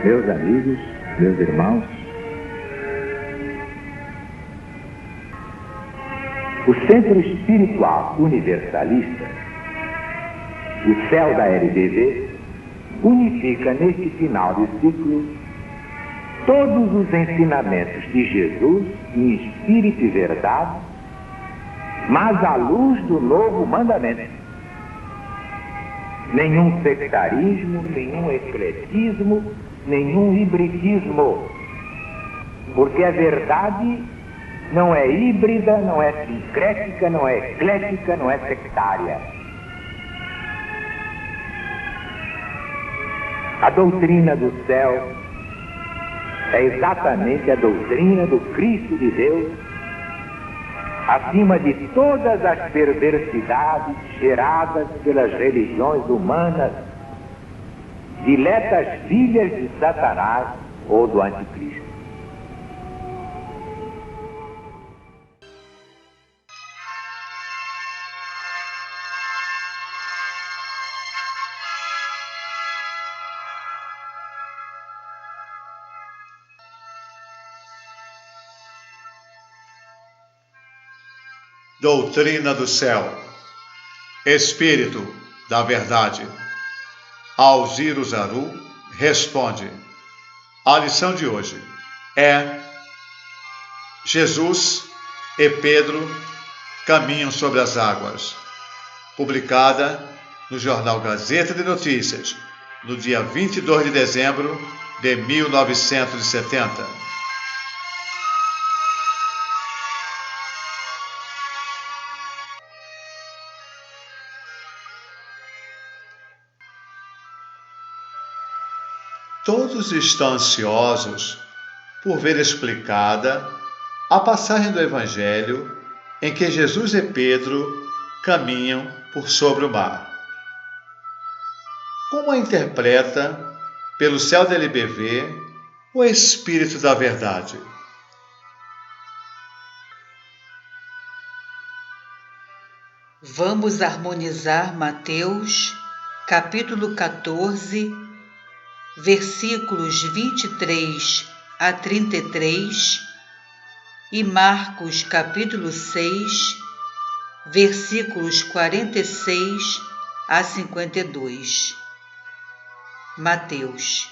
Meus amigos, meus irmãos, o Centro Espiritual Universalista, o CEL da LBV, unifica neste final de ciclo todos os ensinamentos de Jesus em espírito e verdade, mas à luz do novo mandamento. Nenhum sectarismo, nenhum ecletismo, nenhum hibridismo, porque a verdade não é híbrida, não é sincrética, não é eclética, não é sectária. A doutrina do céu é exatamente a doutrina do Cristo de Deus, acima de todas as perversidades geradas pelas religiões humanas, diletas filhas de Satanás ou do Anticristo. Doutrina do céu, Espírito da verdade. Alziro Zaru responde. A lição de hoje é: Jesus e Pedro caminham sobre as águas. Publicada no jornal Gazeta de Notícias, no dia 22 de dezembro de 1970. Todos estão ansiosos por ver explicada a passagem do Evangelho em que Jesus e Pedro caminham por sobre o mar. Como a interpreta, pelo céu da LBV, o Espírito da Verdade? Vamos harmonizar Mateus, capítulo 14, versículos 23 a 33 e Marcos, capítulo 6, versículos 46 a 52. Mateus.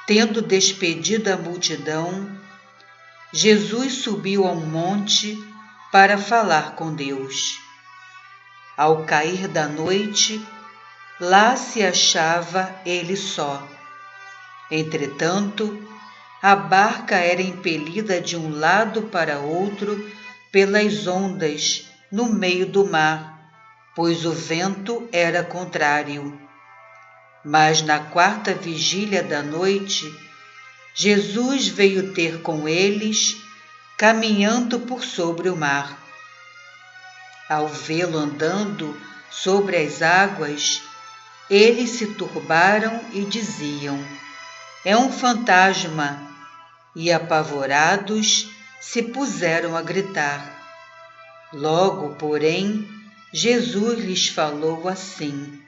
Tendo despedido a multidão, Jesus subiu a um monte para falar com Deus. Ao cair da noite, lá se achava ele só. Entretanto, a barca era impelida de um lado para outro pelas ondas no meio do mar, pois o vento era contrário. Mas na quarta vigília da noite, Jesus veio ter com eles, caminhando por sobre o mar. Ao vê-lo andando sobre as águas, eles se turbaram e diziam: é um fantasma, e apavorados se puseram a gritar. Logo, porém, Jesus lhes falou assim: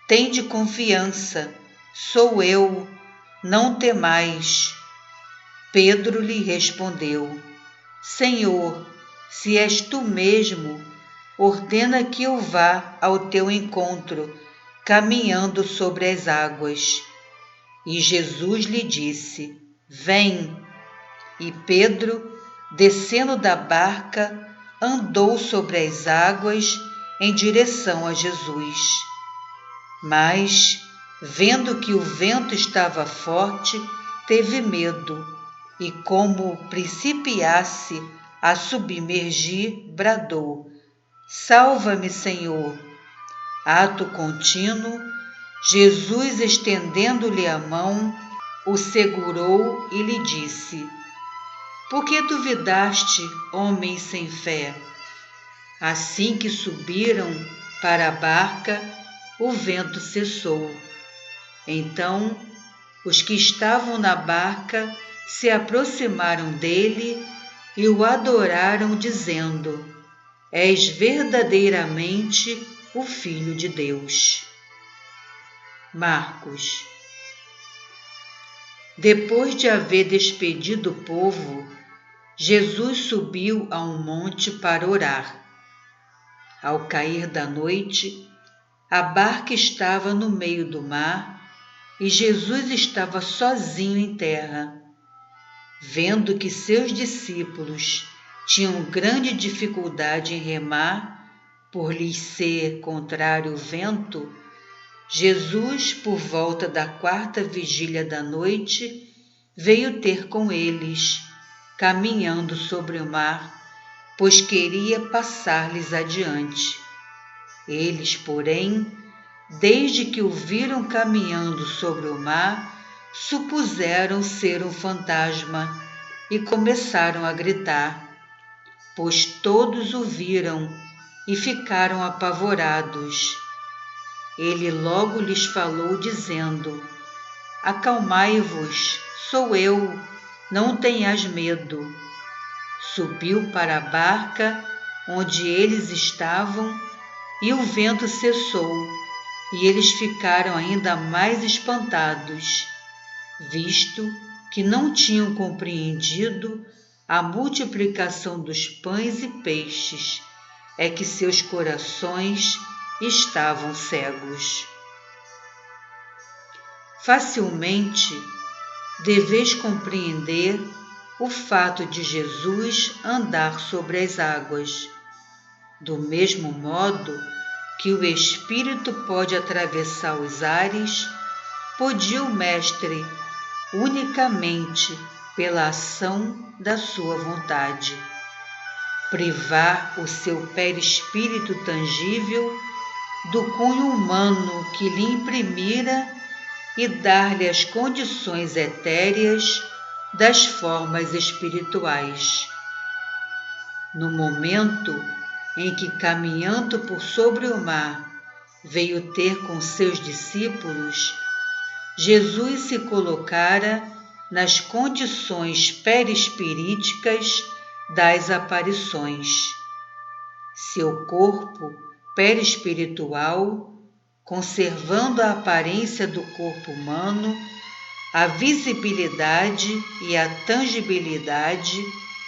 tende confiança, sou eu, não temais. Pedro lhe respondeu: Senhor, se és tu mesmo, ordena que eu vá ao teu encontro, caminhando sobre as águas. E Jesus lhe disse: vem. E Pedro, descendo da barca, andou sobre as águas em direção a Jesus. Mas, vendo que o vento estava forte, teve medo, e como principiasse a submergir, bradou: salva-me, Senhor! Ato contínuo, Jesus, estendendo-lhe a mão, o segurou e lhe disse: por que duvidaste, homem sem fé? Assim que subiram para a barca, o vento cessou. Então, os que estavam na barca se aproximaram dele e o adoraram, dizendo: és verdadeiramente o Filho de Deus. Marcos. Depois de haver despedido o povo, Jesus subiu a um monte para orar. Ao cair da noite, a barca estava no meio do mar e Jesus estava sozinho em terra. Vendo que seus discípulos tinham grande dificuldade em remar, por lhes ser contrário o vento, Jesus, por volta da 4ª vigília da noite, veio ter com eles, caminhando sobre o mar, pois queria passar-lhes adiante. Eles, porém, desde que o viram caminhando sobre o mar, supuseram ser um fantasma e começaram a gritar, pois todos o viram e ficaram apavorados. Ele logo lhes falou, dizendo: Acalmai-vos, sou eu, não tenhais medo. Subiu para a barca onde eles estavam e o vento cessou, e eles ficaram ainda mais espantados, visto que não tinham compreendido a multiplicação dos pães e peixes, é que seus corações estavam cegos. Facilmente deveis compreender o fato de Jesus andar sobre as águas, do mesmo modo que o Espírito pode atravessar os ares, podia o Mestre unicamente pela ação da sua vontade, privar o seu perispírito tangível do cunho humano que lhe imprimira e dar-lhe as condições etéreas das formas espirituais. No momento em que, caminhando por sobre o mar, veio ter com seus discípulos, Jesus se colocara nas condições perispiríticas das aparições. Seu corpo perispiritual, conservando a aparência do corpo humano, a visibilidade e a tangibilidade,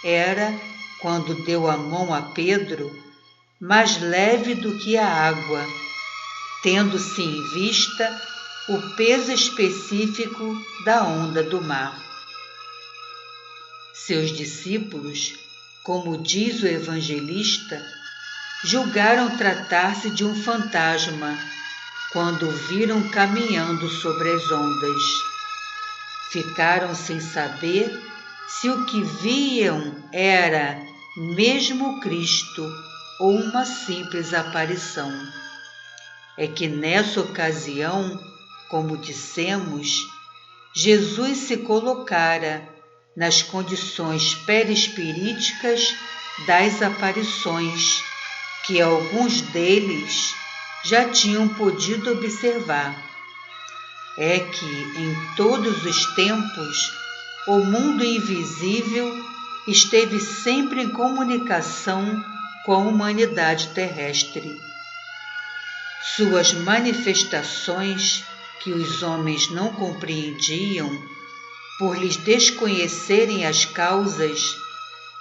era, quando deu a mão a Pedro, mais leve do que a água, tendo-se em vista o peso específico da onda do mar. Seus discípulos, como diz o evangelista, julgaram tratar-se de um fantasma quando o viram caminhando sobre as ondas. Ficaram sem saber se o que viam era mesmo Cristo ou uma simples aparição. É que nessa ocasião, como dissemos, Jesus se colocara nas condições perispiríticas das aparições, que alguns deles já tinham podido observar. É que em todos os tempos o mundo invisível esteve sempre em comunicação com a humanidade terrestre. Suas manifestações, que os homens não compreendiam, por lhes desconhecerem as causas,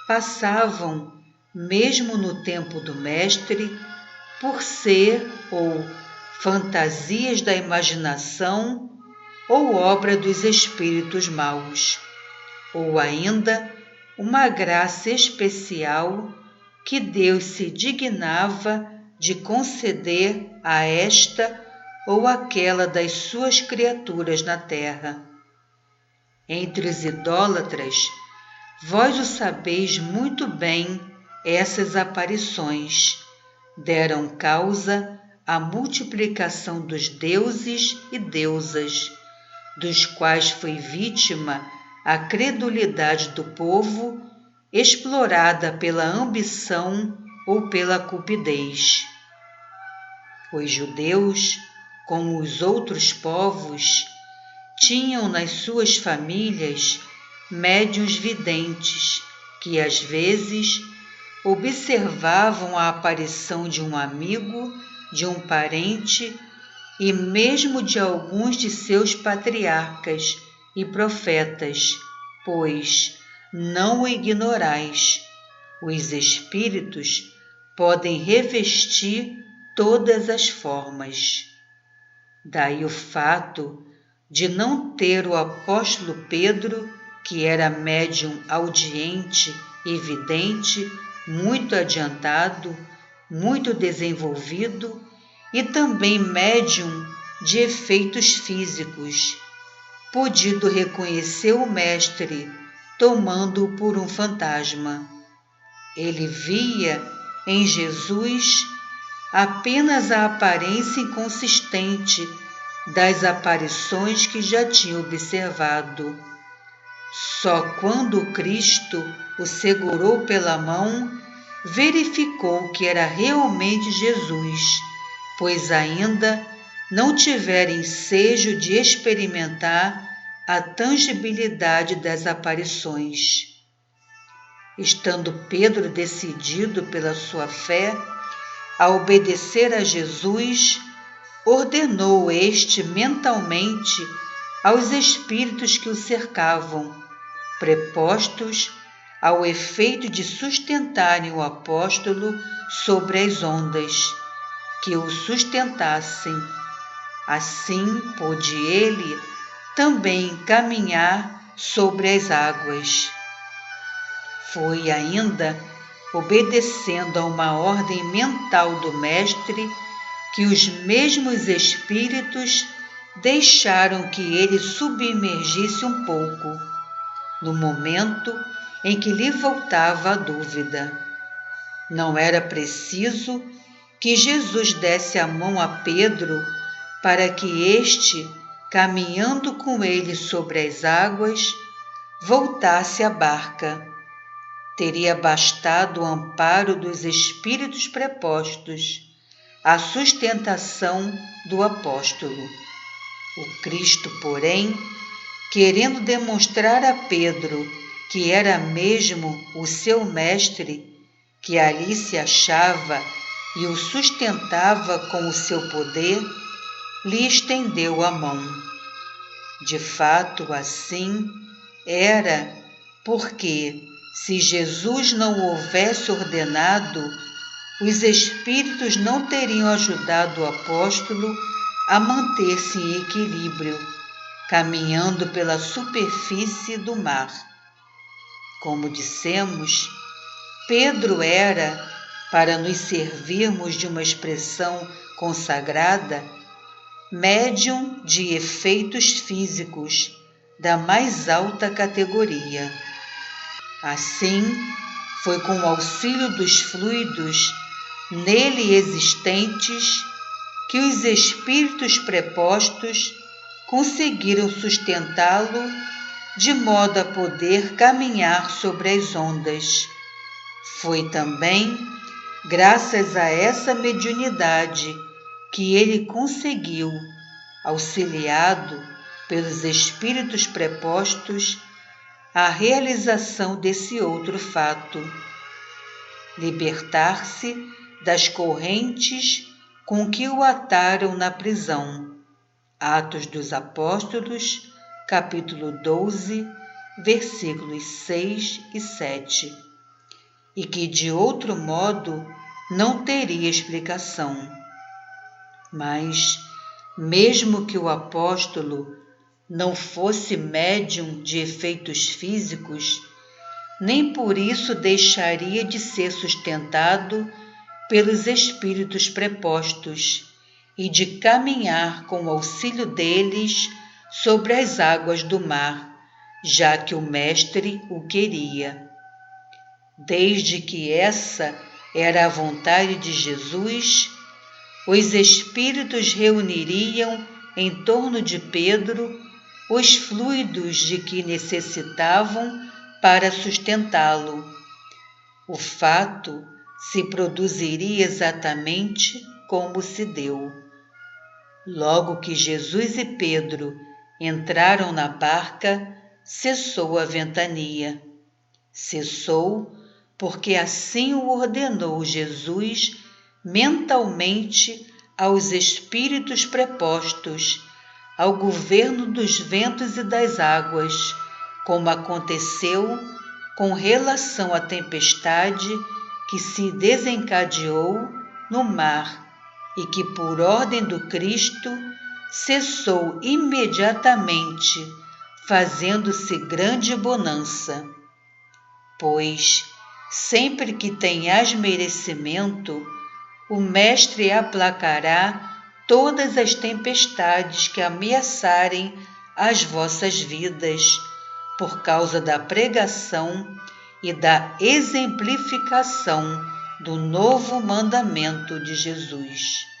passavam, mesmo no tempo do Mestre, por ser ou fantasias da imaginação ou obra dos espíritos maus, ou ainda uma graça especial que Deus se dignava de conceder a esta ou aquela das suas criaturas na terra. Entre os idólatras, vós o sabeis muito bem, essas aparições deram causa à multiplicação dos deuses e deusas, dos quais foi vítima a credulidade do povo, explorada pela ambição ou pela cupidez. Os judeus, como os outros povos, tinham nas suas famílias médiuns videntes que, às vezes, observavam a aparição de um amigo, de um parente e mesmo de alguns de seus patriarcas e profetas, pois não o ignorais. Os espíritos podem revestir todas as formas. Daí o fato de não ter o apóstolo Pedro, que era médium audiente e vidente, muito adiantado, muito desenvolvido e também médium de efeitos físicos, podido reconhecer o mestre tomando-o por um fantasma. Ele via em Jesus apenas a aparência inconsistente das aparições que já tinha observado. Só quando Cristo o segurou pela mão, verificou que era realmente Jesus, pois ainda não tivera ensejo de experimentar a tangibilidade das aparições. Estando Pedro decidido pela sua fé a obedecer a Jesus, ordenou este mentalmente aos espíritos que o cercavam, prepostos ao efeito de sustentarem o apóstolo sobre as ondas, que o sustentassem. Assim pôde ele também caminhar sobre as águas. Foi ainda obedecendo a uma ordem mental do mestre que os mesmos espíritos deixaram que ele submergisse um pouco, no momento em que lhe voltava a dúvida. Não era preciso que Jesus desse a mão a Pedro para que este, caminhando com ele sobre as águas, voltasse à barca. Teria bastado o amparo dos espíritos prepostos, a sustentação do apóstolo. O Cristo, porém, querendo demonstrar a Pedro que era mesmo o seu mestre, que ali se achava e o sustentava com o seu poder, lhe estendeu a mão. De fato, assim era, porque, se Jesus não o houvesse ordenado, os espíritos não teriam ajudado o apóstolo a manter-se em equilíbrio, caminhando pela superfície do mar. Como dissemos, Pedro era, para nos servirmos de uma expressão consagrada, médium de efeitos físicos da mais alta categoria. Assim, foi com o auxílio dos fluidos nele existentes que os espíritos prepostos conseguiram sustentá-lo de modo a poder caminhar sobre as ondas. Foi também graças a essa mediunidade que ele conseguiu, auxiliado pelos espíritos prepostos, a realização desse outro fato: libertar-se das correntes com que o ataram na prisão. Atos dos Apóstolos, capítulo 12, versículos 6 e 7. E que de outro modo não teria explicação. Mas, mesmo que o apóstolo não fosse médium de efeitos físicos, nem por isso deixaria de ser sustentado pelos espíritos prepostos e de caminhar com o auxílio deles sobre as águas do mar, já que o mestre o queria. Desde que essa era a vontade de Jesus, os espíritos reuniriam em torno de Pedro os fluidos de que necessitavam para sustentá-lo. O fato se produziria exatamente como se deu. Logo que Jesus e Pedro entraram na barca, cessou a ventania. Cessou porque assim o ordenou Jesus mentalmente aos espíritos prepostos, ao governo dos ventos e das águas, como aconteceu com relação à tempestade que se desencadeou no mar e que, por ordem do Cristo, cessou imediatamente, fazendo-se grande bonança. Pois, sempre que tenhas merecimento, o Mestre aplacará todas as tempestades que ameaçarem as vossas vidas, por causa da pregação e da exemplificação do novo mandamento de Jesus.